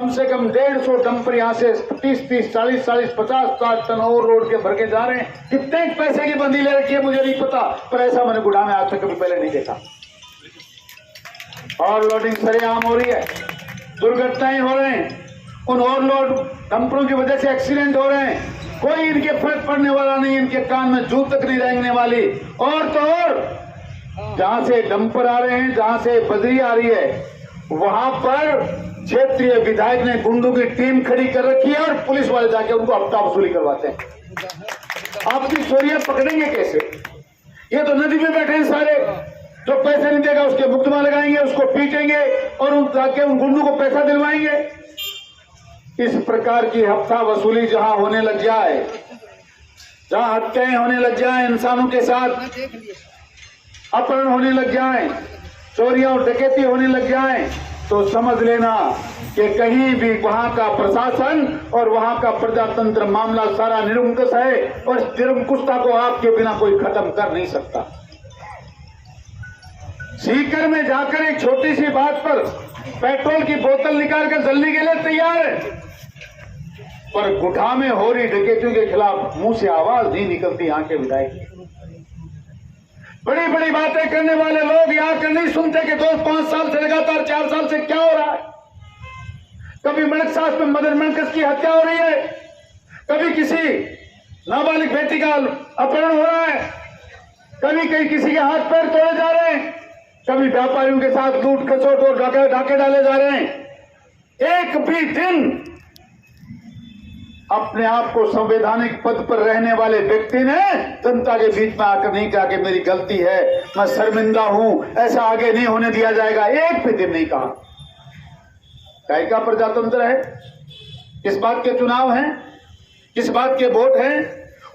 कम से कम 150 डंपर यहाँ से 30-30, 40-40, 50-60 टन और रोड के भर के जा रहे हैं। कितने पैसे की बंदी ले रखी है मुझे नहीं पता, पर ऐसा मैंने गुड़ा में आज तक कभी पहले नहीं देखा। ओवरलोडिंग सरेआम हो रही है, दुर्घटनाएं हो रहे हैं, उन ओवरलोड डंपरों की वजह से एक्सीडेंट हो रहे हैं। कोई इनके फर्क पड़ने वाला नहीं, इनके कान में जू तक नहीं रेंगने वाली। और तो और जहां से डंपर आ रहे हैं, जहां से बजरी आ रही है, वहां पर क्षेत्रीय विधायक ने गुंडों की टीम खड़ी कर रखी है और पुलिस वाले जाके उनको हफ्ता वसूली करवाते हैं। आपकी चोरियां पकड़ेंगे कैसे? ये तो नदी में बैठे हैं सारे, जो पैसे नहीं देगा उसके मुकदमा लगाएंगे, उसको पीटेंगे और जाके उन गुंडों को पैसा दिलवाएंगे। इस प्रकार की हफ्ता वसूली जहां होने लग जाए, जहां हत्याएं होने लग जाए, इंसानों के साथ अपहरण होने लग जाए, चोरियां और डकैती होने लग जाए, तो समझ लेना कि कहीं भी वहां का प्रशासन और वहां का प्रजातंत्र मामला सारा निरंकुश है और इस निरंकुशता को आपके बिना कोई खत्म कर नहीं सकता। सीकर में जाकर एक छोटी सी बात पर पेट्रोल की बोतल निकालकर जलने के लिए तैयार है, पर गुठा में हो रही डकैतियों के खिलाफ मुंह से आवाज नहीं निकलती यहाँ के विधायक। बड़ी बड़ी बातें करने वाले लोग यहाँ कर नहीं सुनते कि 2-5 साल से लगातार 4 साल से क्या हो रहा है। कभी मणकसास में मदर मनकस की हत्या हो रही है, कभी किसी नाबालिग बेटी का अपहरण हो रहा है, कभी कहीं किसी के हाथ पैर तोड़े जा रहे हैं, कभी व्यापारियों के साथ लूट खसोट और डाके डाले जा रहे हैं। एक भी दिन अपने आप को संवैधानिक पद पर रहने वाले व्यक्ति ने जनता के बीच में आकर नहीं कहा कि मेरी गलती है, मैं शर्मिंदा हूं, ऐसा आगे नहीं होने दिया जाएगा। एक भी दिन नहीं कहा। काय का प्रजातंत्र है? किस बात के चुनाव हैं, किस बात के वोट हैं?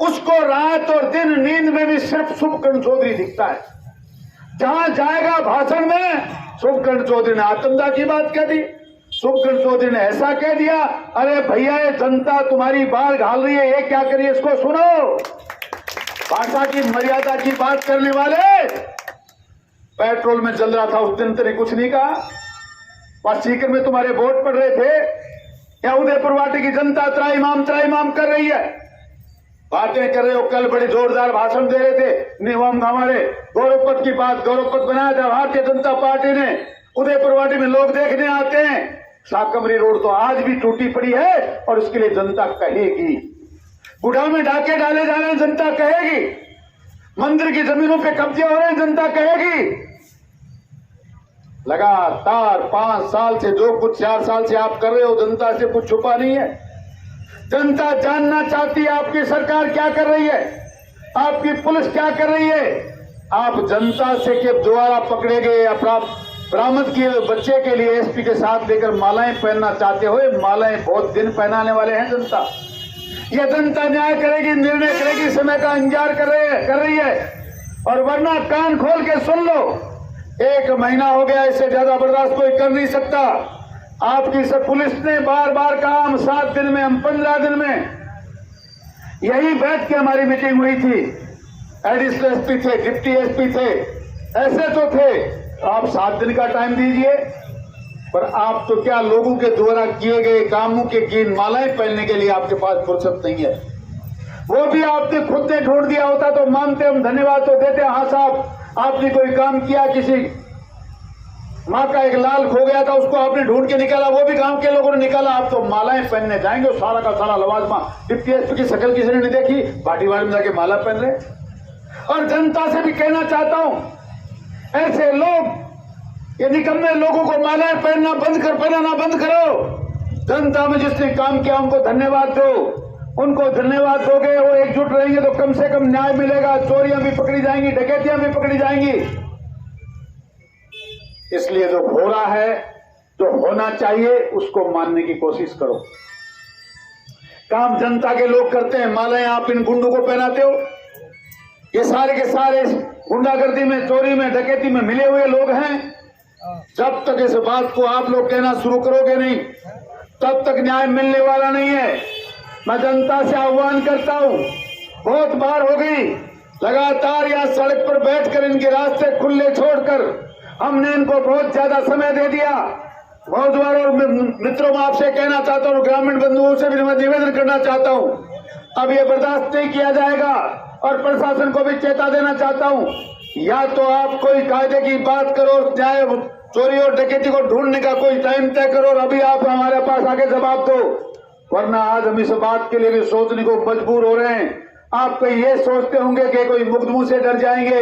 उसको रात और दिन नींद में भी सिर्फ शुभकर्ण चौधरी दिखता है। जहां जाएगा भाषण में शुभकर्ण चौधरी ने आतंकवाद की बात कह दी, शुभकर्ण चौधरी ने ऐसा कह दिया। अरे भैया, ये जनता तुम्हारी बाल घाल रही है, ये क्या करिए, इसको सुनो। भाषा की मर्यादा की बात करने वाले पेट्रोल में चल रहा था उस दिन, तेरे कुछ नहीं कहा। वहां सीकर में तुम्हारे वोट पड़ रहे थे, या उदयपुर वाटी की जनता त्राईमाम कर रही है, बातें कर रहे हो। कल बड़ी जोरदार भाषण दे रहे थे, निवम हमारे गौरवपथ की बात, गौरवपथ बनाया था भारतीय जनता पार्टी ने। उदयपुर वाटी में लोग देखने आते हैं। शाकंभरी रोड तो आज भी टूटी पड़ी है और उसके लिए जनता कहेगी। गुड़ा में डाके डाले जा रहे हैं, जनता कहेगी। मंदिर की जमीनों पे कब्जे हो रहे हैं, जनता कहेगी। लगातार 5 साल से जो कुछ 4 साल से आप कर रहे हो, जनता से कुछ छुपा नहीं है। जनता जानना चाहती है आपकी सरकार क्या कर रही है, आपकी पुलिस क्या कर रही है। आप जनता से कि दोबारा पकड़े गए अपराध बरामद किए बच्चे के लिए एसपी के साथ लेकर मालाएं पहनना चाहते हो। मालाएं बहुत दिन पहनाने वाले हैं जनता। यह जनता न्याय करेगी, निर्णय करेगी, समय का इंतजार कर रही है। और वरना कान खोल के सुन लो, 1 महीना हो गया, इससे ज्यादा बर्दाश्त कोई कर नहीं सकता। आपकी सब पुलिस ने बार बार कहा हम 7 दिन में, हम 15 दिन में। यही बैठ के हमारी मीटिंग हुई थी। एडिशनल एसपी थे, डिप्टी एसपी थे, एसएचओ थे। आप 7 दिन का टाइम दीजिए, पर आप तो क्या लोगों के द्वारा किए गए कामों के मालाएं पहनने के लिए आपके पास फुर्सत नहीं है। वो भी आपने खुद ने ढूंढ दिया होता तो मानते, हम धन्यवाद तो देते। हाँ साहब, आपने कोई काम किया, किसी माँ का एक लाल खो गया था, उसको आपने ढूंढ के निकाला, वो भी गांव के लोगों ने निकाला। आप तो मालाएं पहनने जाएंगे, सारा का सारा लवाजमा। डिप्टी एसपी की शक्ल किसी ने नहीं देखी, भाटीवाड़ में जाके माला पहन रहे। और जनता से भी कहना चाहता हूं, ऐसे लोग, ये निकम्मे लोगों को मालाएं पहनना बंद करो। जनता में जिसने काम किया उनको धन्यवाद दो। उनको धन्यवाद दोगे, वो एकजुट रहेंगे तो कम से कम न्याय मिलेगा। चोरियां भी पकड़ी जाएंगी, डकैतियां भी पकड़ी जाएंगी। इसलिए जो हो रहा है, जो होना चाहिए, उसको मानने की कोशिश करो। काम जनता के लोग करते हैं, मालाएं आप इन गुंडों को पहनाते हो। ये सारे के सारे गुंडागर्दी में, चोरी में, डकैती में मिले हुए लोग हैं। जब तक इस बात को आप लोग कहना शुरू करोगे नहीं, तब तक न्याय मिलने वाला नहीं है। मैं जनता से आह्वान करता हूं, बहुत बार हो गई लगातार यहां सड़क पर बैठकर इनके रास्ते खुले छोड़कर हमने इनको बहुत ज्यादा समय दे दिया। बहुत बार और मित्रों में आपसे कहना चाहता हूँ, ग्रामीण बंधुओं से भी मैं निवेदन करना चाहता हूँ, अब ये बर्दाश्त नहीं किया जाएगा और प्रशासन को भी चेता देना चाहता हूँ, या तो आप कोई कायदे की बात करो, न्याय चोरी और डकैती को ढूंढने का कोई टाइम तय करो और अभी आप हमारे पास आके जवाब दो, वरना आज हम इस बात के लिए भी सोचने को मजबूर हो रहे हैं। आप कहीं ये सोचते होंगे कि कोई मुक्त मुंह से डर जाएंगे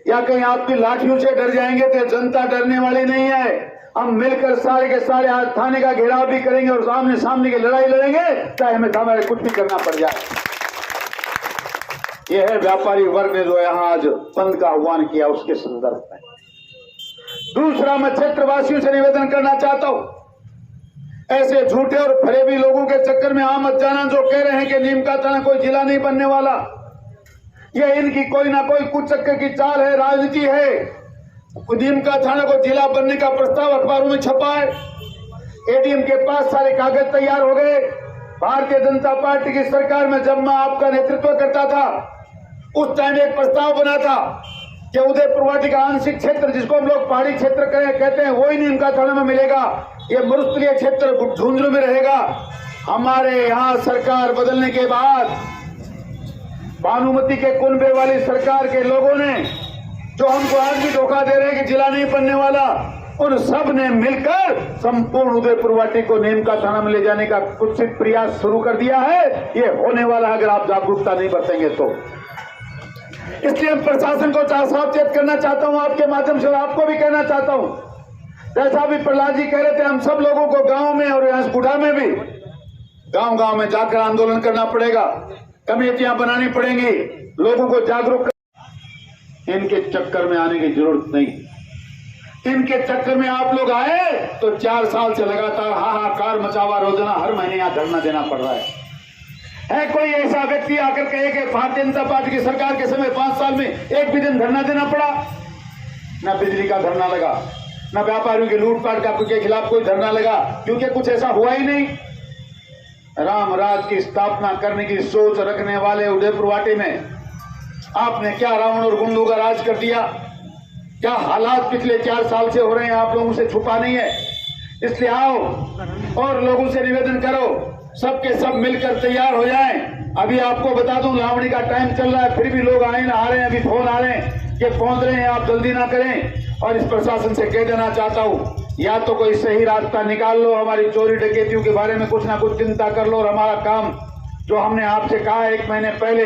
या कहीं आपकी लाठियों से डर जाएंगे, तो जनता डरने वाली नहीं है। हम मिलकर सारे के सारे आज थाने का घेराव भी करेंगे और सामने सामने की लड़ाई लड़ेंगे, चाहे हमें हमारे कुछ भी करना पड़ जाए। यह है व्यापारी वर्ग ने जो यहाँ आज बंद का आह्वान किया उसके संदर्भ में। दूसरा, मैं क्षेत्रवासियों से निवेदन करना चाहता हूं, ऐसे झूठे और फरेबी लोगों के चक्कर में आ मत जाना जो कह रहे हैं कि नीम का थाना कोई जिला नहीं बनने वाला। यह इनकी कोई ना कोई कुचक्कर की चाल है, राजनीति है। नीम का थाना को जिला बनने का प्रस्ताव अखबारों में छपा है, एडीएम के पास सारे कागज तैयार हो गए। भारतीय जनता पार्टी की सरकार में जब मैं आपका नेतृत्व करता था उस टाइम एक प्रस्ताव बना था कि उदयपुर वाटी का आंशिक क्षेत्र, जिसको हम लोग पहाड़ी क्षेत्र कहते हैं, वही नीम का थाना में मिलेगा। ये मरुस्थलीय क्षेत्र झुंझुनू में रहेगा। हमारे यहाँ सरकार बदलने के बाद भानुमति के कुनबे वाली सरकार के लोगों ने जो हमको आज भी धोखा दे रहे हैं कि जिला नहीं बनने वाला, उन सब ने मिलकर संपूर्ण उदयपुर वाटी को नीम का थाना में ले जाने का कुत्सित प्रयास शुरू कर दिया है। ये होने वाला है अगर आप जागरूकता नहीं बरतेंगे तो। इसलिए प्रशासन को सावचेत करना चाहता हूं, आपके माध्यम से और आपको भी कहना चाहता हूं, जैसा भी प्रहलाद जी कह रहे थे, हम सब लोगों को गांव में और यहाँ गुढ़ा में भी गांव में जाकर आंदोलन करना पड़ेगा, कमेटियां बनानी पड़ेंगी, लोगों को जागरूक। इनके चक्कर में आने की जरूरत नहीं। इनके चक्कर में आप लोग आए तो 4 साल से लगातार हाहाकार मचा हुआ, रोजाना हर महीने यहाँ धरना देना पड़ रहा है। कोई ऐसा व्यक्ति आकर कहे कि भारतीय जनता पार्टी की सरकार के समय 5 साल में एक भी दिन धरना देना पड़ा? न बिजली का धरना लगा, न व्यापारियों की लूटपाट का के खिलाफ कोई धरना लगा, क्योंकि कुछ ऐसा हुआ ही नहीं। राम राज की स्थापना करने की सोच रखने वाले उदयपुर वाटी में आपने क्या रावण और गुंडों का राज कर दिया? क्या हालात पिछले 4 साल से हो रहे हैं, आप लोगों से छुपा नहीं है। इसलिए आओ और लोगों से निवेदन करो, सबके सब मिलकर तैयार हो जाएं। अभी आपको बता दूं, लावणी का टाइम चल रहा है, फिर भी लोग आए ना आ रहे हैं, अभी फोन आ रहे हैं कि पहुंच रहे हैं, आप जल्दी ना करें। और इस प्रशासन से कह देना चाहता हूं, या तो कोई सही रास्ता निकाल लो, हमारी चोरी डकैतियों के बारे में कुछ ना कुछ चिंता कर लो, और हमारा काम जो हमने आपसे कहा 1 महीने पहले,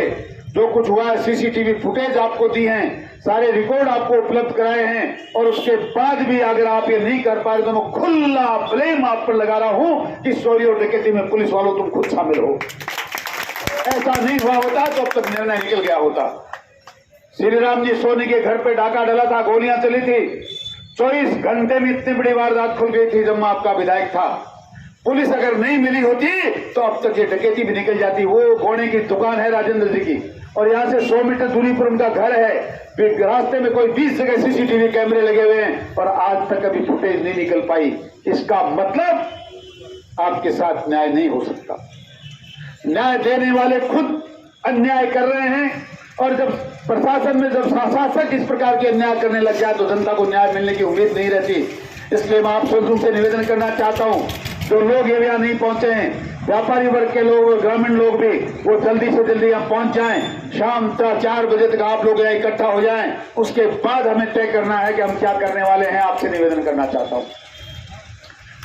जो कुछ हुआ है, सीसीटीवी फुटेज आपको दी हैं, सारे रिकॉर्ड आपको उपलब्ध कराए हैं, और उसके बाद भी अगर आप ये नहीं कर पा रहे तो मैं खुला ब्लेम आप पर लगा रहा हूं कि चोरी और डकैती में पुलिस वालों तुम खुद शामिल हो। ऐसा नहीं हुआ होता तो अब तक निर्णय निकल गया होता। श्री राम जी सोनी के घर पे डाका डला था, गोलियां चली थी, 24 घंटे में इतनी बड़ी वारदात खुल गई थी जब मैं आपका विधायक था। पुलिस अगर नहीं मिली होती तो अब तक ये डकैती भी निकल जाती। वो घोड़े की दुकान है राजेंद्र जी की, और यहाँ से 100 मीटर दूरी पर उनका घर है। रास्ते में कोई 20 जगह सीसीटीवी कैमरे लगे हुए हैं और आज तक अभी फुटेज नहीं निकल पाई। इसका मतलब आपके साथ न्याय नहीं हो सकता। न्याय देने वाले खुद अन्याय कर रहे हैं, और जब प्रशासन में जब शासक इस प्रकार के अन्याय करने लग जाए तो जनता को न्याय मिलने की उम्मीद नहीं रहती। इसलिए मैं आप सब से निवेदन करना चाहता हूं, जो लोग ये यहाँ नहीं पहुंचे हैं, व्यापारी वर्ग के लोग, ग्रामीण लोग भी, वो जल्दी से जल्दी यहाँ पहुंच जाएं। शाम 4 बजे तक आप लोग यहाँ इकट्ठा हो जाएं। उसके बाद हमें तय करना है कि हम क्या करने वाले हैं। आपसे निवेदन करना चाहता हूं,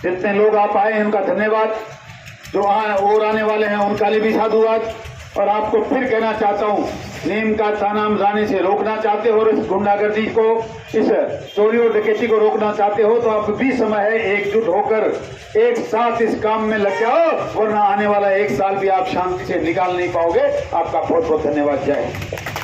जितने लोग आप आए हैं उनका धन्यवाद, जो और आने वाले हैं उनका लिए भी साधुवाद। और आपको फिर कहना चाहता हूं, नीम का थाना में जाने से रोकना चाहते हो और इस गुंडागर्दी को, इस चोरी और डकैती को रोकना चाहते हो तो अब भी समय है एकजुट होकर एक साथ इस काम में लग जाओ, वरना आने वाला 1 साल भी आप शांति से निकाल नहीं पाओगे। आपका बहुत बहुत धन्यवाद। जय हिंद।